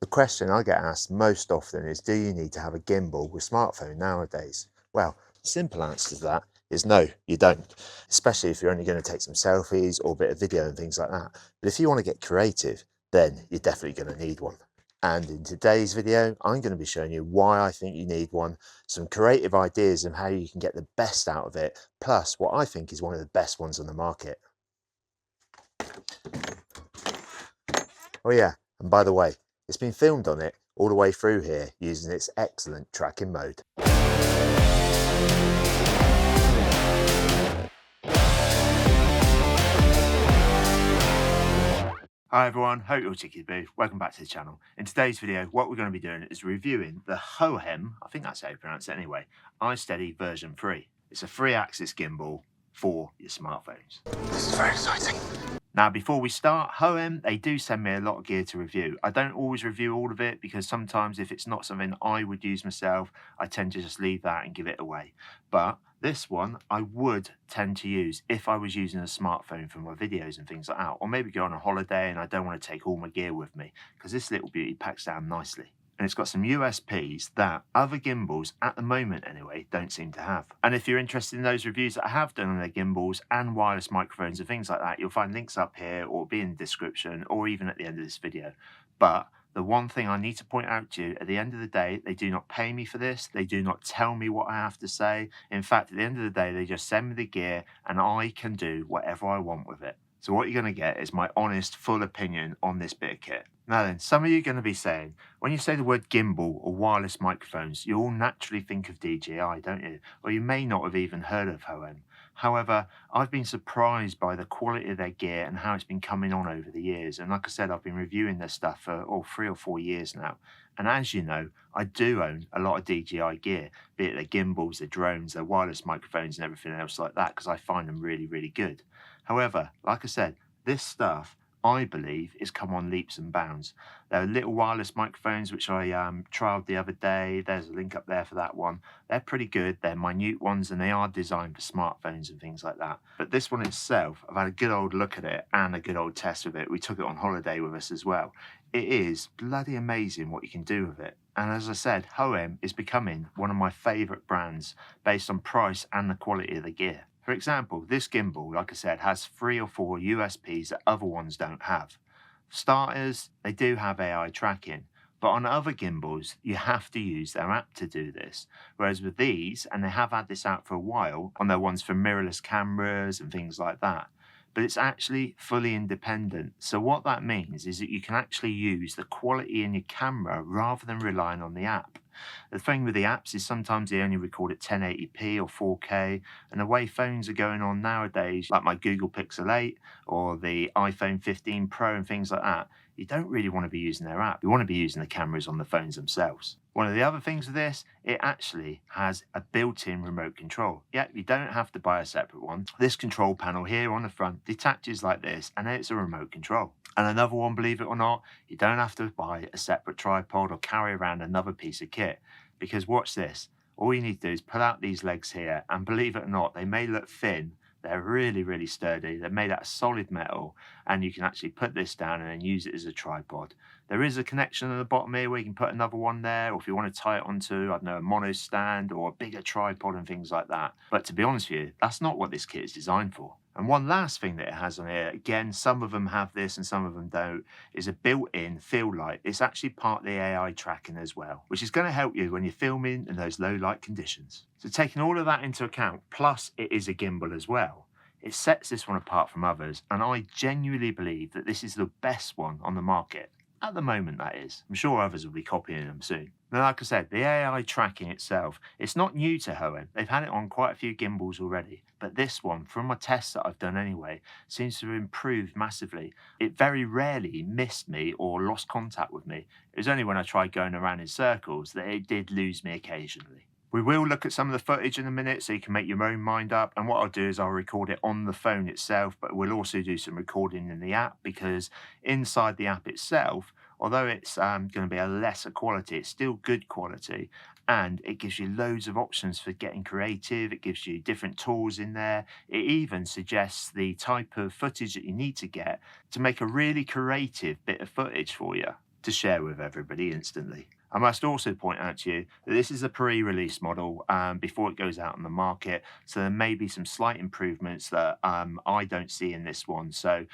The question I get asked most often is, do you need to have a gimbal with smartphone nowadays? Well, the simple answer to that is no, you don't, especially if you're only going to take some selfies or a bit of video and things like that. But if you want to get creative, then you're definitely going to need one. And in today's video, I'm going to be showing you why I think you need one, some creative ideas on how you can get the best out of it, plus what I think is one of the best ones on the market. Oh yeah, and by the way, it's been filmed on it all the way through here using its excellent tracking mode. Hi everyone, hope you're chicky boo. Welcome back to the channel. In today's video, what we're going to be doing is reviewing the Hohem, I think that's how you pronounce it anyway, iSteady version 3. It's a 3-axis gimbal for your smartphones. This is very exciting. Now, before we start, Hohem, they do send me a lot of gear to review. I don't always review all of it because sometimes if it's not something I would use myself, I tend to just leave that and give it away. But this one, I would tend to use if I was using a smartphone for my videos and things like that, or maybe go on a holiday and I don't want to take all my gear with me, because this little beauty packs down nicely. And it's got some USPs that other gimbals, at the moment anyway, don't seem to have. And if you're interested in those reviews that I have done on their gimbals and wireless microphones and things like that, you'll find links up here or be in the description or even at the end of this video. But the one thing I need to point out to you, at the end of the day, they do not pay me for this. They do not tell me what I have to say. In fact, at the end of the day, they just send me the gear and I can do whatever I want with it. So what you're going to get is my honest, full opinion on this bit of kit. Now then, some of you are going to be saying, when you say the word gimbal or wireless microphones, you all naturally think of DJI, don't you? Or you may not have even heard of Hohem. However, I've been surprised by the quality of their gear and how it's been coming on over the years. And like I said, I've been reviewing their stuff for 3 or 4 years now. And as you know, I do own a lot of DJI gear, be it their gimbals, their drones, their wireless microphones and everything else like that, because I find them really, really good. However, like I said, this stuff, I believe, is come on leaps and bounds. There are little wireless microphones which I trialed the other day. There's a link up there for that one. They're pretty good. They're minute ones and they are designed for smartphones and things like that. But this one itself, I've had a good old look at it and a good old test with it. We took it on holiday with us as well. It is bloody amazing what you can do with it. And as I said, Hohem is becoming one of my favourite brands based on price and the quality of the gear. For example, this gimbal, like I said, has 3 or 4 USPs that other ones don't have. For starters, they do have AI tracking, but on other gimbals, you have to use their app to do this. Whereas with these, and they have had this out for a while, on their ones for mirrorless cameras and things like that, but it's actually fully independent. So what that means is that you can actually use the quality in your camera rather than relying on the app. The thing with the apps is sometimes they only record at 1080p or 4K, and the way phones are going on nowadays, like my Google Pixel 8 or the iPhone 15 Pro and things like that, you don't really want to be using their app. You want to be using the cameras on the phones themselves. One of the other things with this, it actually has a built-in remote control. Yeah, you don't have to buy a separate one. This control panel here on the front detaches like this, and then it's a remote control. And another one, believe it or not, you don't have to buy a separate tripod or carry around another piece of kit. Because watch this, all you need to do is pull out these legs here, and believe it or not, they may look thin, they're really, really sturdy. They're made out of solid metal, and you can actually put this down and then use it as a tripod. There is a connection at the bottom here where you can put another one there, or if you want to tie it onto, I don't know, a mono stand or a bigger tripod and things like that. But to be honest with you, that's not what this kit is designed for. And one last thing that it has on here, again, some of them have this and some of them don't, is a built-in field light. It's actually part of the AI tracking as well, which is going to help you when you're filming in those low light conditions. So taking all of that into account, plus it is a gimbal as well, it sets this one apart from others, and I genuinely believe that this is the best one on the market. At the moment, that is. I'm sure others will be copying them soon. Now, like I said, the AI tracking itself, it's not new to Hohem. They've had it on quite a few gimbals already. But this one, from my tests that I've done anyway, seems to have improved massively. It very rarely missed me or lost contact with me. It was only when I tried going around in circles that it did lose me occasionally. We will look at some of the footage in a minute so you can make your own mind up, and what I'll do is I'll record it on the phone itself, but we'll also do some recording in the app, because inside the app itself, although it's going to be a lesser quality, it's still good quality, and it gives you loads of options for getting creative. It gives you different tools in there. It even suggests the type of footage that you need to get to make a really creative bit of footage for you. to share with everybody instantly. I must also point out to you that this is a pre-release model before it goes out on the market, so there may be some slight improvements that I don't see in this one. So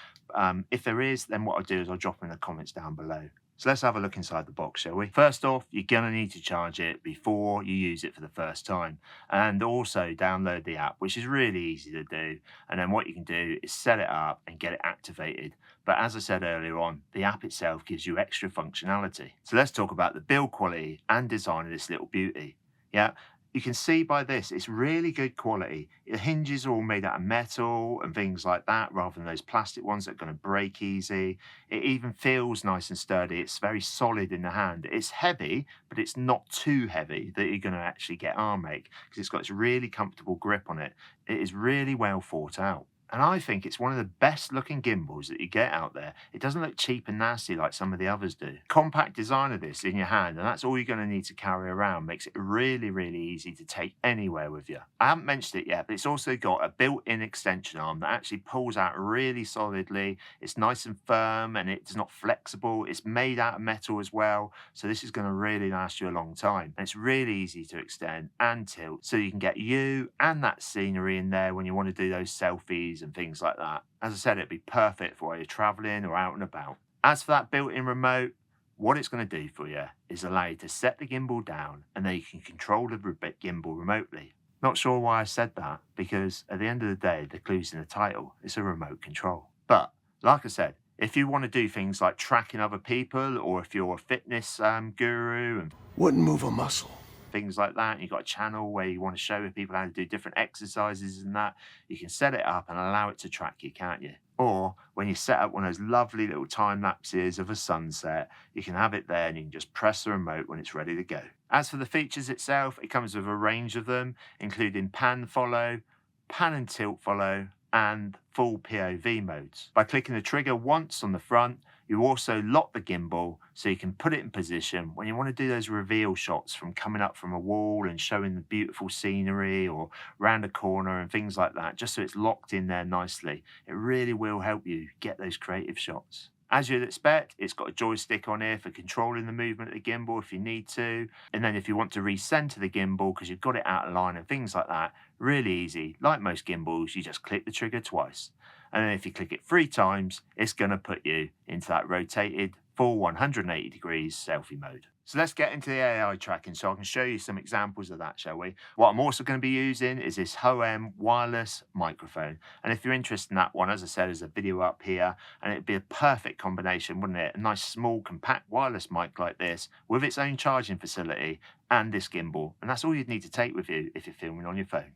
if there is, then what I'll do is I'll drop in the comments down below. So let's have a look inside the box, shall we? First off, you're gonna need to charge it before you use it for the first time, and also download the app, which is really easy to do. And then what you can do is set it up and get it activated. But as I said earlier on, the app itself gives you extra functionality. So let's talk about the build quality and design of this little beauty. Yeah. You can see by this, it's really good quality. The hinges are all made out of metal and things like that, rather than those plastic ones that are going to break easy. It even feels nice and sturdy. It's very solid in the hand. It's heavy, but it's not too heavy that you're going to actually get arm ache, because it's got this really comfortable grip on it. It is really well thought out. And I think it's one of the best looking gimbals that you get out there. It doesn't look cheap and nasty like some of the others do. Compact design of this in your hand, and that's all you're going to need to carry around, makes it really, really easy to take anywhere with you. I haven't mentioned it yet, but it's also got a built-in extension arm that actually pulls out really solidly. It's nice and firm, and it's not flexible. It's made out of metal as well, so this is going to really last you a long time. And it's really easy to extend and tilt, so you can get you and that scenery in there when you want to do those selfies and things like that. As I said, it'd be perfect for while you're traveling or out and about. As for that built-in remote, what it's going to do for you is allow you to set the gimbal down, and then you can control the gimbal remotely. Not sure why I said that, because at the end of the day, the clue's in the title. It's a remote control. But like I said, if you want to do things like tracking other people, or if you're a fitness guru and wouldn't move a muscle, things like that, and you've got a channel where you want to show people how to do different exercises and that, you can set it up and allow it to track you, can't you? Or when you set up one of those lovely little time lapses of a sunset, you can have it there and you can just press the remote when it's ready to go. As for the features itself, it comes with a range of them, including pan follow, pan and tilt follow, and full POV modes. By clicking the trigger once on the front, you also lock the gimbal so you can put it in position when you want to do those reveal shots from coming up from a wall and showing the beautiful scenery, or round a corner and things like that, just so it's locked in there nicely. It really will help you get those creative shots. As you'd expect, it's got a joystick on here for controlling the movement of the gimbal if you need to. And then if you want to recenter the gimbal because you've got it out of line and things like that, really easy. Like most gimbals, you just click the trigger twice. And then if you click it 3 times, it's going to put you into that rotated full 180 degrees selfie mode. So let's get into the AI tracking so I can show you some examples of that, shall we? What I'm also going to be using is this Hohem wireless microphone. And if you're interested in that one, as I said, there's a video up here, and it'd be a perfect combination, wouldn't it? A nice small compact wireless mic like this with its own charging facility and this gimbal. And that's all you'd need to take with you if you're filming on your phone.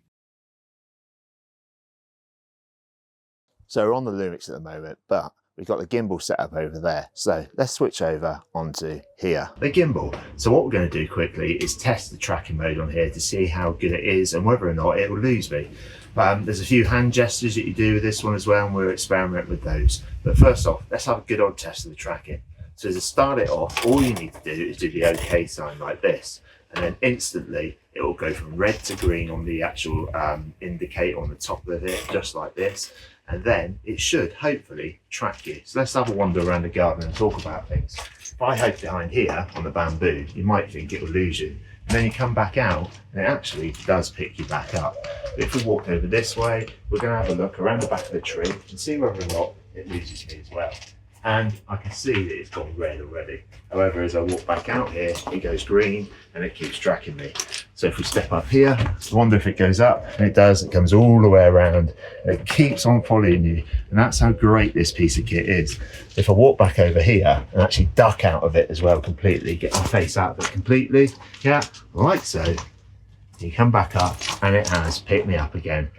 So we're on the Lumix at the moment, but we've got the gimbal set up over there. So let's switch over onto here. The gimbal. So what we're going to do quickly is test the tracking mode on here to see how good it is and whether or not it will lose me. There's a few hand gestures that you do with this one as well, and we'll experiment with those. But first off, let's have a good old test of the tracking. So to start it off, all you need to do is do the OK sign like this. And then instantly it will go from red to green on the actual indicator on the top of it, just like this. And then it should hopefully track you. So let's have a wander around the garden and talk about things. If I hide behind here on the bamboo, you might think it will lose you. And then you come back out and it actually does pick you back up. But if we walk over this way, we're going to have a look around the back of the tree and see whether or not it loses me as well. And I can see that it's gone red already. However, as I walk back out here, it goes green and it keeps tracking me. So if we step up here, I wonder if it goes up, and it does. It comes all the way around and it keeps on following you. And that's how great this piece of kit is. If I walk back over here and actually duck out of it as well completely, get my face out of it completely, yeah, like so, you come back up and it has picked me up again.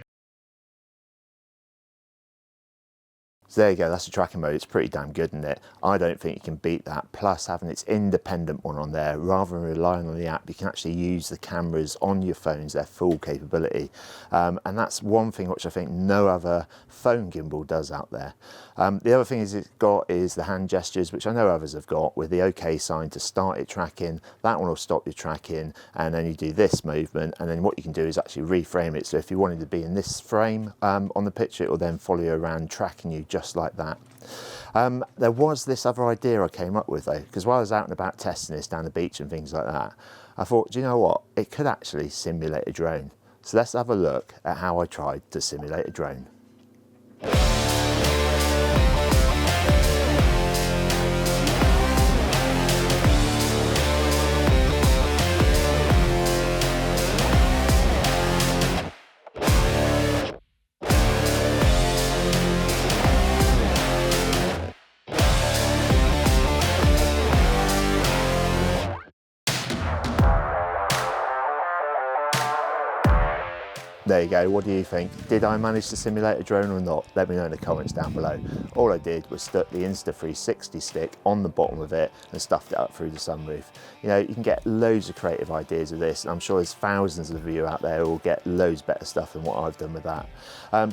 So there you go, that's the tracking mode. It's pretty damn good, isn't it? I don't think you can beat that. Plus having its independent one on there, rather than relying on the app, you can actually use the cameras on your phones, their full capability. And that's one thing which I think no other phone gimbal does out there. The other thing it's got is the hand gestures, which I know others have got, with the OK sign to start it tracking. That one will stop your tracking, and then you do this movement, and then what you can do is actually reframe it. So if you wanted to be in this frame on the picture, it will then follow you around, tracking you just just like that. There was this other idea I came up with though, because while I was out and about testing this down the beach and things like that, I thought, do you know what? It could actually simulate a drone. So let's have a look at how I tried to simulate a drone. There you go, what do you think? Did I manage to simulate a drone or not? Let me know in the comments down below. All I did was stuck the Insta360 stick on the bottom of it and stuffed it up through the sunroof. You know, you can get loads of creative ideas with this, and I'm sure there's thousands of you out there who will get loads better stuff than what I've done with that.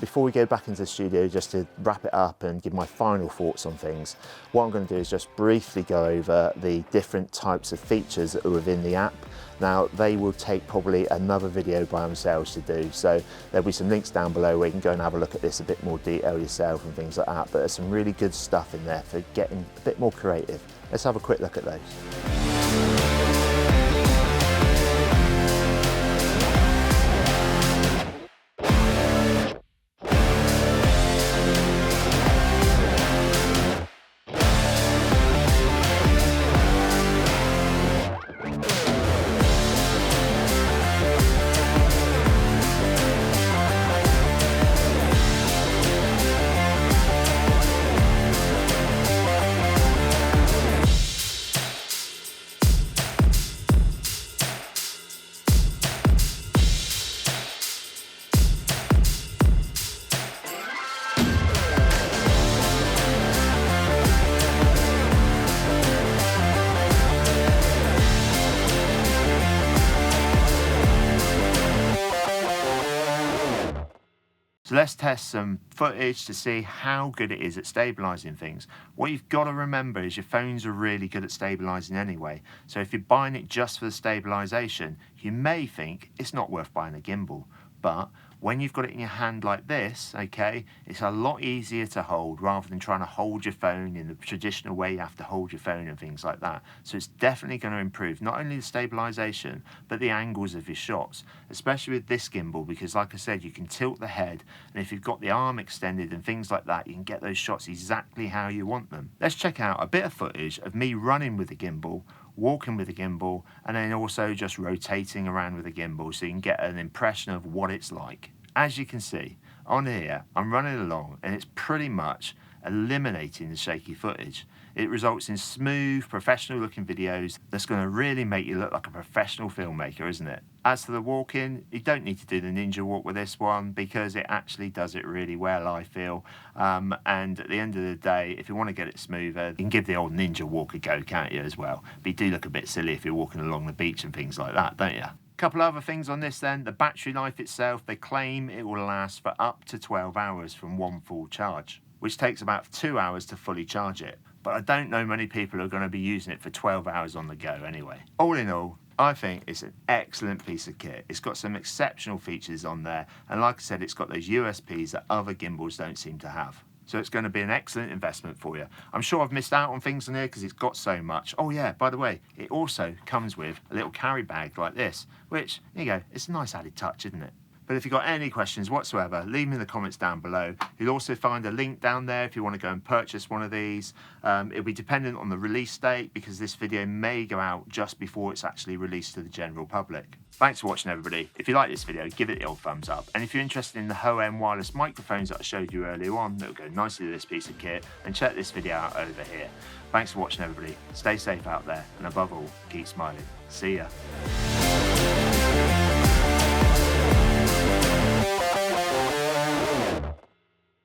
Before we go back into the studio, just to wrap it up and give my final thoughts on things, what I'm going to do is just briefly go over the different types of features that are within the app. Now, they will take probably another video by themselves to do, so there'll be some links down below where you can go and have a look at this a bit more detail yourself and things like that, but there's some really good stuff in there for getting a bit more creative. Let's have a quick look at those. So let's test some footage to see how good it is at stabilising things. What you've got to remember is your phones are really good at stabilising anyway. So if you're buying it just for the stabilisation, you may think it's not worth buying a gimbal. But when you've got it in your hand like this, okay, it's a lot easier to hold rather than trying to hold your phone in the traditional way you have to hold your phone and things like that. So it's definitely going to improve not only the stabilisation, but the angles of your shots, especially with this gimbal, because like I said, you can tilt the head, and if you've got the arm extended and things like that, you can get those shots exactly how you want them. Let's check out a bit of footage of me running with the gimbal, walking with the gimbal, and then also just rotating around with the gimbal so you can get an impression of what it's like. As you can see on here, I'm running along and it's pretty much eliminating the shaky footage. It results in smooth, professional looking videos that's going to really make you look like a professional filmmaker, isn't it? As for the walking, you don't need to do the ninja walk with this one because it actually does it really well, I feel. And at the end of the day, if you want to get it smoother, you can give the old ninja walk a go, can't you, as well? But you do look a bit silly if you're walking along the beach and things like that, don't you? Couple other things on this then. The battery life itself, they claim it will last for up to 12 hours from one full charge, which takes about 2 hours to fully charge it. But I don't know many people who are going to be using it for 12 hours on the go anyway. All in all, I think it's an excellent piece of kit. It's got some exceptional features on there, and like I said, it's got those USPs that other gimbals don't seem to have. So it's going to be an excellent investment for you. I'm sure I've missed out on things in here because it's got so much. Oh yeah, by the way, it also comes with a little carry bag like this, which, there you go, it's a nice added touch, isn't it? But if you've got any questions whatsoever, leave them in the comments down below. You'll also find a link down there if you want to go and purchase one of these. It'll be dependent on the release date because this video may go out just before it's actually released to the general public. Thanks for watching, everybody. If you like this video, give it the old thumbs up. And if you're interested in the Hohem wireless microphones that I showed you earlier on, that'll go nicely with this piece of kit, then check this video out over here. Thanks for watching, everybody. Stay safe out there, and above all, keep smiling. See ya.